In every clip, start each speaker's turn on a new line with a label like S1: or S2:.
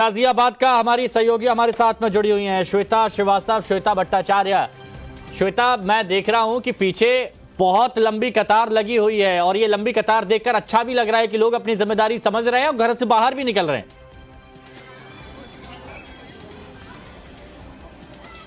S1: गाजियाबाद का हमारी सहयोगी हमारे साथ में जुड़ी हुई हैं श्वेता श्रीवास्तव, श्वेता भट्टाचार्य। श्वेता, मैं देख रहा हूं कि पीछे बहुत लंबी कतार लगी हुई है और ये लंबी कतार देखकर अच्छा भी लग रहा है कि लोग अपनी जिम्मेदारी समझ रहे हैं और घर से बाहर भी निकल रहे हैं।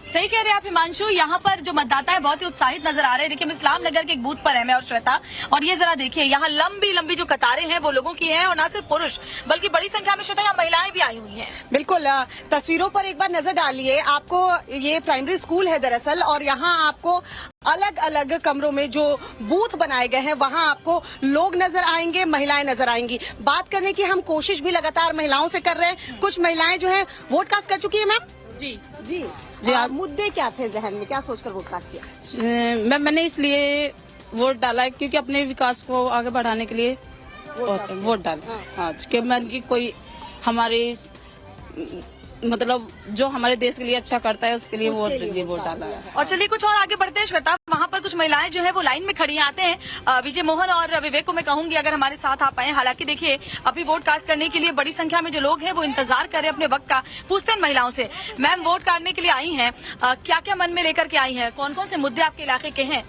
S2: सही कह रहे हैं आप हिमांशु, यहाँ पर जो मतदाता है बहुत ही उत्साहित नजर आ रहे हैं। देखिए, हम इस्लाम नगर के एक बूथ पर है मैं और श्वेता, और ये जरा देखिए यहाँ लंबी लंबी जो कतारें हैं वो लोगों की हैं, और न सिर्फ पुरुष बल्कि बड़ी संख्या में श्वेता यहाँ महिलाएं भी आई हुई हैं।
S3: बिल्कुल, तस्वीरों पर एक बार नजर डालिए। आपको ये प्राइमरी स्कूल है दरअसल, और यहाँ आपको अलग अलग कमरों में जो बूथ बनाए गए हैं वहाँ आपको लोग नजर आएंगे, महिलाएं नजर आएंगी। बात करने की हम कोशिश भी लगातार महिलाओं से कर रहे हैं। कुछ महिलाएं जो है वोट कास्ट कर चुकी है। मैम
S2: जी
S3: जी
S4: आप
S3: मुद्दे क्या थे जहन में, क्या सोचकर वोट कास्ट किया?
S4: मैंने इसलिए वोट डाला है क्योंकि अपने विकास को आगे बढ़ाने के लिए वोट डाला। हाँ, कि मैं कि कोई हमारे मतलब जो हमारे देश के लिए अच्छा करता है उसके लिए वोट डाला है।
S2: और चलिए कुछ और आगे बढ़ते हैं श्वेता, वहाँ पर कुछ महिलाएं जो है वो लाइन में खड़ी आते हैं। विजय मोहन और विवेक को मैं कहूंगी अगर हमारे साथ आ पाए। हालांकि देखिए अभी वोट कास्ट करने के लिए बड़ी संख्या में जो लोग हैं वो इंतजार कर रहे हैं अपने वक्त का। पूछते हैं महिलाओं से, मैम वोट काटने के लिए आई हैं, क्या क्या मन में लेकर के आई हैं, कौन कौन से मुद्दे आपके इलाके के हैं?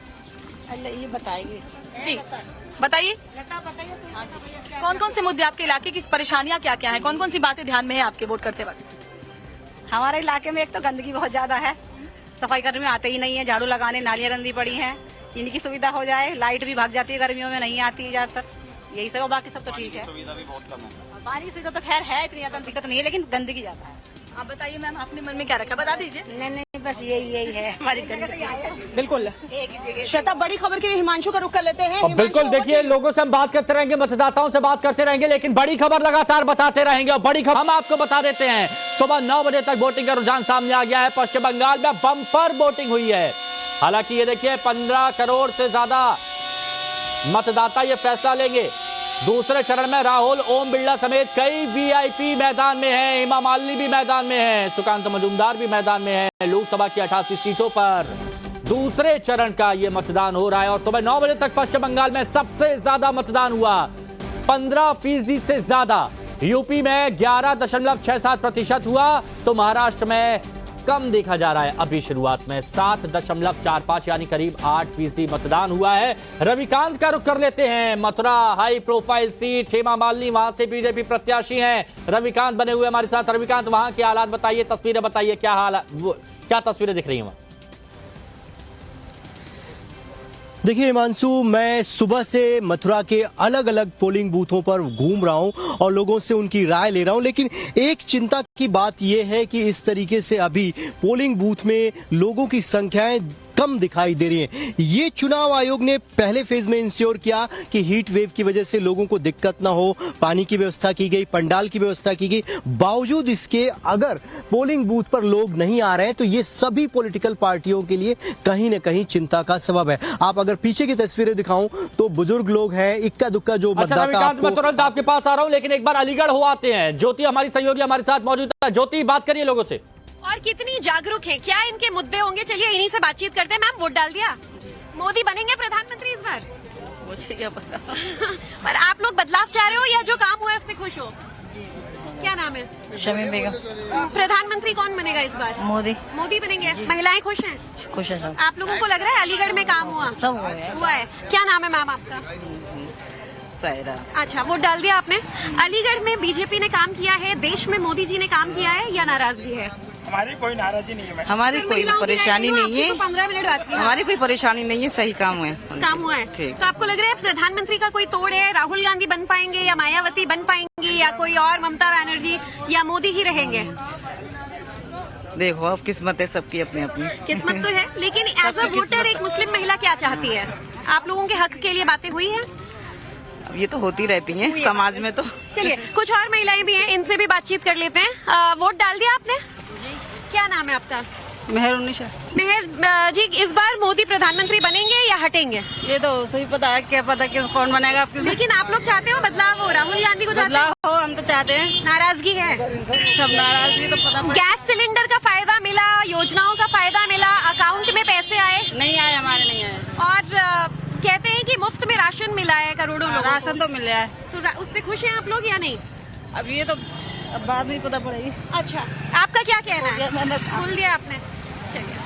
S4: ये बताएंगे
S2: जी बताइए, कौन कौन से मुद्दे आपके इलाके की, परेशानियां क्या क्या है, कौन कौन सी बातें ध्यान में है आपके वोट करते वक्त?
S5: हमारे इलाके में एक तो गंदगी बहुत ज्यादा है, सफाई कर्मी आते ही नहीं है, झाड़ू लगाने, नालियां गंदी पड़ी हैं, इनकी सुविधा हो जाए। लाइट भी भाग जाती है, गर्मियों में नहीं आती ज्यादातर, यही सब। बाकी सब तो ठीक है, सुविधा भी बहुत कम है। पानी की सुविधा तो खैर है, इतनी ज्यादा दिक्कत नहीं है, लेकिन गंदगी ज्यादा है।
S2: आप बताइए मैम, आपने मन में क्या रखा, बता दीजिए।
S5: नहीं बस यही है हमारी गंदगी।
S3: बिल्कुल श्वेता, बड़ी खबर के लिए हिमांशु का रुख कर लेते हैं।
S1: और बिल्कुल देखिए, लोगों से हम बात करते रहेंगे, मतदाताओं से बात करते रहेंगे, लेकिन बड़ी खबर लगातार बताते रहेंगे। और बड़ी खबर हम आपको बता देते हैं, सुबह 9 बजे तक वोटिंग का रुझान सामने आ गया है। पश्चिम बंगाल में बम्पर वोटिंग हुई है। हालांकि ये देखिए 15 करोड़ से ज्यादा मतदाता ये फैसला लेंगे। दूसरे चरण में राहुल, ओम बिरला समेत कई वीआईपी मैदान में हैं। हेमा मालिनी भी मैदान में है, सुकांत मजूमदार भी मैदान में है। लोकसभा की 88 सीटों पर दूसरे चरण का यह मतदान हो रहा है। और सुबह 9 बजे तक पश्चिम बंगाल में सबसे ज्यादा मतदान हुआ, 15% से ज्यादा। यूपी में 11.67% हुआ, तो महाराष्ट्र में कम देखा जा रहा है। अभी शुरुआत में 7.45 यानी करीब 8% मतदान हुआ है। रविकांत का रुख कर लेते हैं। Mathura high profile seat, Hema Malini वहां से बीजेपी प्रत्याशी हैं। रविकांत बने हुए हमारे साथ। रविकांत, वहां के हालात बताइए, तस्वीरें बताइए, क्या हाल, क्या तस्वीरें दिख रही हैं?
S6: देखिए हिमांशु, मैं सुबह से मथुरा के अलग अलग पोलिंग बूथों पर घूम रहा हूं और लोगों से उनकी राय ले रहा हूं, लेकिन एक चिंता की बात यह है कि इस तरीके से अभी पोलिंग बूथ में लोगों की संख्याएं कम दिखाई दे रही हैं। ये चुनाव आयोग ने पहले फेज में इंश्योर किया कि हीट वेव की वजह से लोगों को दिक्कत ना हो, पानी की व्यवस्था की गई, पंडाल की व्यवस्था की गई। बावजूद इसके अगर पोलिंग बूथ पर लोग नहीं आ रहे हैं तो ये सभी पॉलिटिकल पार्टियों के लिए कहीं न कहीं चिंता का सबब है। आप अगर पीछे की तस्वीरें दिखाऊं तो बुजुर्ग लोग हैं, इक्का दुक्का जो मतदाता।
S1: मैं तुरंत आपके पास आ रहा हूं, लेकिन एक बार अलीगढ़ हो आते हैं। ज्योति हमारी सहयोगी हमारे साथ मौजूद है। ज्योति, बात करिए लोगों से।
S7: और कितनी जागरूक है, क्या इनके मुद्दे होंगे, चलिए इन्हीं से बातचीत करते हैं। मैम वोट डाल दिया, मोदी बनेंगे प्रधानमंत्री इस बार?
S5: मुझे क्या पता।
S7: पर आप लोग बदलाव चाह रहे हो या जो काम हुआ है उससे खुश हो? क्या नाम है?
S5: शमीम बेगम।
S7: प्रधानमंत्री कौन बनेगा इस बार? मोदी बनेंगे। महिलाएं खुश हैं?
S5: खुश है सब।
S7: आप लोगों को लग रहा है अलीगढ़ में काम हुआ?
S5: सब
S7: हुआ है। क्या नाम है मैम आपका?
S5: सायरा।
S7: अच्छा, वोट डाल दिया आपने। अलीगढ़ में बीजेपी ने काम किया है, देश में मोदी जी ने काम किया है, या नाराजगी है?
S8: हमारी कोई नाराजगी नहीं है,
S5: हमारी कोई परेशानी नहीं है,
S7: 15 मिनट बात की।
S5: हमारी कोई परेशानी नहीं है, सही काम हुआ है।
S7: तो आपको लग रहा है प्रधानमंत्री का कोई तोड़ है? राहुल गांधी बन पाएंगे या मायावती बन पाएंगी या कोई और, ममता बनर्जी या मोदी ही रहेंगे?
S5: देखो अब किस्मत है सबकी अपनी अपनी।
S7: किस्मत तो है, लेकिन एज अ वोटर एक मुस्लिम महिला क्या चाहती है? आप लोगों के हक के लिए बातें हुई है?
S5: अब ये तो होती रहती हैं समाज में। तो
S7: चलिए कुछ और महिलाएं भी हैं, इनसे भी बातचीत कर लेते हैं। वोट डाल दिया आपने? क्या नाम है आपका?
S5: मेहरुन्निशा।
S7: मेहर जी, इस बार मोदी प्रधानमंत्री बनेंगे या हटेंगे?
S5: ये तो सही पता है, क्या पता कि कौन बनेगा आपके।
S7: लेकिन आप लोग चाहते हो बदलाव हो, राहुल गांधी को
S5: बदलाव हो, हम तो चाहते हैं।
S7: नाराजगी है?
S5: सब नाराजगी तो पता।
S7: गैस सिलेंडर का फायदा मिला, योजनाओं का फायदा मिला, अकाउंट में पैसे आए?
S5: नहीं आए, हमारे नहीं आए।
S7: और कहते हैं कि मुफ्त में राशन मिला है करोड़ों लोगों को।
S5: राशन तो मिल रहा है,
S7: तो उससे खुश हैं आप लोग या नहीं?
S5: अब ये तो अब बाद में पता पड़ेगी।
S7: अच्छा, आपका क्या कहना है?
S5: मैंने
S7: खोल दिया आपने? चलिए।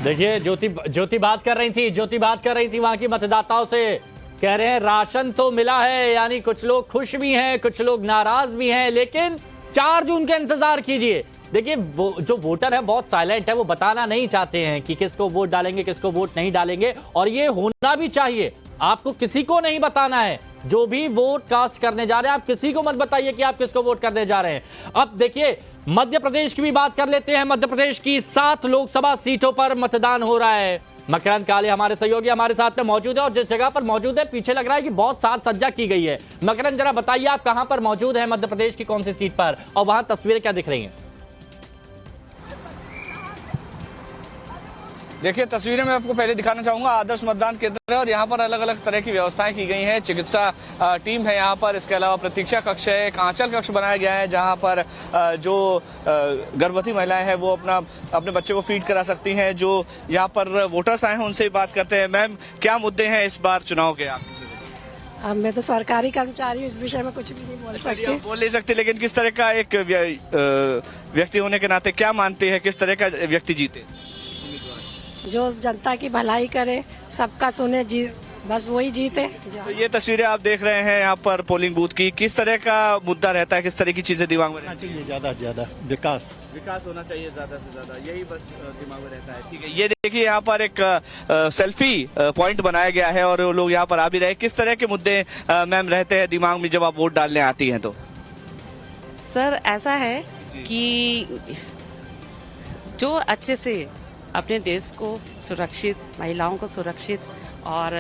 S1: देखिए ज्योति बात कर रही थी वहां की मतदाताओं से। कह रहे हैं राशन तो मिला है, यानी कुछ लोग खुश भी हैं, कुछ लोग नाराज भी हैं, लेकिन 4 जून का इंतजार कीजिए। देखिए वो जो वोटर है बहुत साइलेंट है, वो बताना नहीं चाहते हैं कि किसको वोट डालेंगे, किसको वोट नहीं डालेंगे, और ये होना भी चाहिए। आपको किसी को नहीं बताना है, जो भी वोट कास्ट करने जा रहे हैं आप किसी को मत बताइए कि आप किसको वोट करने जा रहे हैं। अब देखिए मध्य प्रदेश की भी बात कर लेते हैं। मध्य प्रदेश की 7 लोकसभा सीटों पर मतदान हो रहा है। मकरंद काले हमारे सहयोगी हमारे साथ में मौजूद है, और जिस जगह पर मौजूद है पीछे लग रहा है कि बहुत साज सज्जा की गई है। मकरंद जरा बताइए आप कहां पर मौजूद है, मध्य प्रदेश की कौन सी सीट पर, और वहां तस्वीरें क्या दिख रही हैं?
S9: देखिए तस्वीरें मैं आपको पहले दिखाना चाहूंगा। आदर्श मतदान केंद्र है और यहाँ पर अलग अलग तरह की व्यवस्थाएं की गई हैं। चिकित्सा टीम है यहाँ पर, इसके अलावा प्रतीक्षा कक्ष है, एक आंचल कक्ष बनाया गया है जहाँ पर जो गर्भवती महिलाएं हैं वो अपने बच्चे को फीड करा सकती हैं। जो यहाँ पर वोटर्स आए हैं उनसे बात करते हैं। मैम, क्या मुद्दे हैं इस बार चुनाव के?
S10: अब मैं तो सरकारी कर्मचारी हूँ, इस विषय में कुछ भी नहीं बोल सकती।
S9: आप बोल नहीं सकते, लेकिन किस तरह का एक व्यक्ति होने के नाते क्या मानते हैं, किस तरह का व्यक्ति जीते?
S10: जो जनता की भलाई करे, सबका सुने, बस वही जीते।
S9: तो ये तस्वीरें आप देख रहे हैं यहाँ पर पोलिंग बूथ की, किस तरह का मुद्दा रहता है, किस तरह की चीजें दिमाग में रहती है?
S6: ज्यादा से ज्यादा विकास
S9: होना चाहिए, ज्यादा से ज्यादा, यही बस दिमाग में रहता है। ठीक है, ये देखिए यहाँ पर एक सेल्फी पॉइंट बनाया गया है और लोग यहाँ पर आ भी रहे। किस तरह के मुद्दे मैम रहते हैं दिमाग में जब आप वोट डालने आती हैं? तो
S11: सर ऐसा है कि जो अच्छे से अपने देश को सुरक्षित, महिलाओं को सुरक्षित और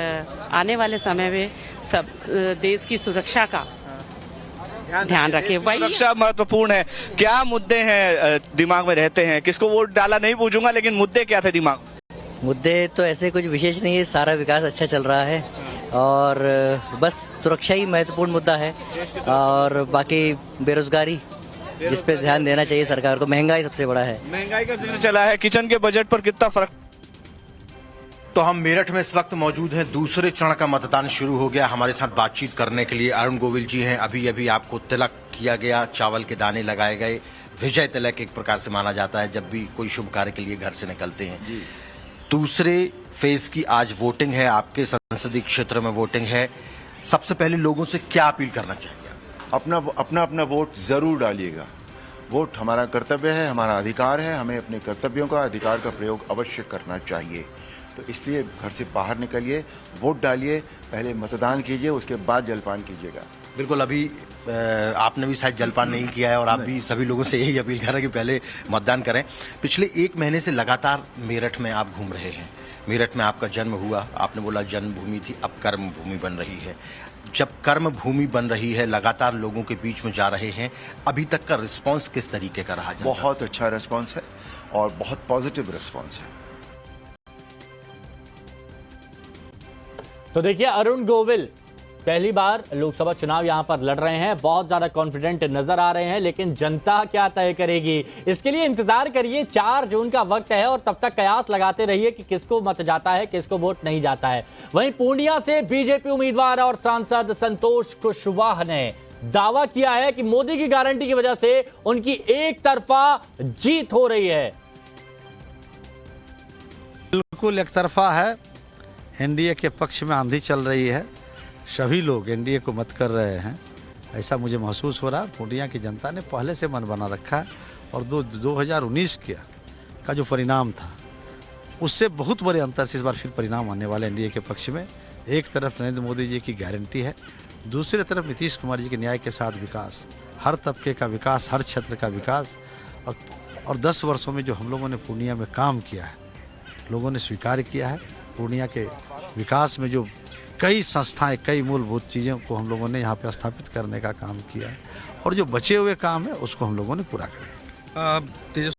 S11: आने वाले समय में सब देश की सुरक्षा का ध्यान रखे, वही
S9: सुरक्षा महत्वपूर्ण है। क्या मुद्दे हैं दिमाग में रहते हैं? किसको वोट डाला नहीं पूछूंगा, लेकिन मुद्दे क्या थे दिमाग में?
S12: मुद्दे तो ऐसे कुछ विशेष नहीं है, सारा विकास अच्छा चल रहा है और बस सुरक्षा ही महत्वपूर्ण मुद्दा है, और बाकी बेरोजगारी जिस पे ध्यान देना चाहिए सरकार को। महंगाई सबसे बड़ा है,
S9: महंगाई का जिक्र चला है। किचन के बजट पर कितना फर्क?
S13: तो हम मेरठ में इस वक्त मौजूद हैं। दूसरे चरण का मतदान शुरू हो गया। हमारे साथ बातचीत करने के लिए अरुण गोविल जी हैं। अभी आपको तिलक किया गया, चावल के दाने लगाए गए। विजय तिलक एक प्रकार से माना जाता है जब भी कोई शुभ कार्य के लिए घर से निकलते हैं। दूसरे फेज की आज वोटिंग है, आपके संसदीय क्षेत्र में वोटिंग है। सबसे पहले लोगों से क्या अपील करना चाहिए?
S14: अपना वोट जरूर डालिएगा। वोट हमारा कर्तव्य है, हमारा अधिकार है। हमें अपने कर्तव्यों का, अधिकार का प्रयोग अवश्य करना चाहिए। तो इसलिए घर से बाहर निकलिए, वोट डालिए, पहले मतदान कीजिए, उसके बाद जलपान कीजिएगा।
S13: बिल्कुल, अभी आपने भी शायद जलपान नहीं किया है और आप भी सभी लोगों से यही अपील कर रहे हैं कि पहले मतदान करें। पिछले 1 महीने से लगातार मेरठ में आप घूम रहे हैं। मेरठ में आपका जन्म हुआ, आपने बोला जन्मभूमि थी, अब कर्म भूमि बन रही है। जब कर्म भूमि बन रही है, लगातार लोगों के बीच में जा रहे हैं, अभी तक का रिस्पांस किस तरीके का रहा?
S14: बहुत अच्छा रिस्पांस है और बहुत पॉजिटिव रिस्पांस है।
S1: तो देखिए अरुण गोविल पहली बार लोकसभा चुनाव यहां पर लड़ रहे हैं, बहुत ज्यादा कॉन्फिडेंट नजर आ रहे हैं, लेकिन जनता क्या तय करेगी इसके लिए इंतजार करिए। 4 जून का वक्त है और तब तक कयास लगाते रहिए कि किसको मत जाता है, किसको वोट नहीं जाता है। वहीं पूर्णिया से बीजेपी उम्मीदवार और सांसद संतोष कुशवाहा ने दावा किया है कि मोदी की गारंटी की वजह से उनकी एक तरफा जीत हो रही है।
S15: बिल्कुल एक तरफा है, एनडीए के पक्ष में आंधी चल रही है, सभी लोग एनडीए को मत कर रहे हैं, ऐसा मुझे महसूस हो रहा है। पूर्णिया की जनता ने पहले से मन बना रखा है और 2019 का जो परिणाम था उससे बहुत बड़े अंतर से इस बार फिर परिणाम आने वाले एनडीए के पक्ष में। एक तरफ नरेंद्र मोदी जी की गारंटी है, दूसरी तरफ नीतीश कुमार जी के न्याय के साथ विकास, हर तबके का विकास, हर क्षेत्र का विकास। और 10 वर्षों में जो हम लोगों ने पूर्णिया में काम किया है, लोगों ने स्वीकार किया है। पूर्णिया के विकास में जो कई संस्थाएं, कई मूलभूत चीज़ों को हम लोगों ने यहाँ पे स्थापित करने का काम किया है, और जो बचे हुए काम है उसको हम लोगों ने पूरा करें।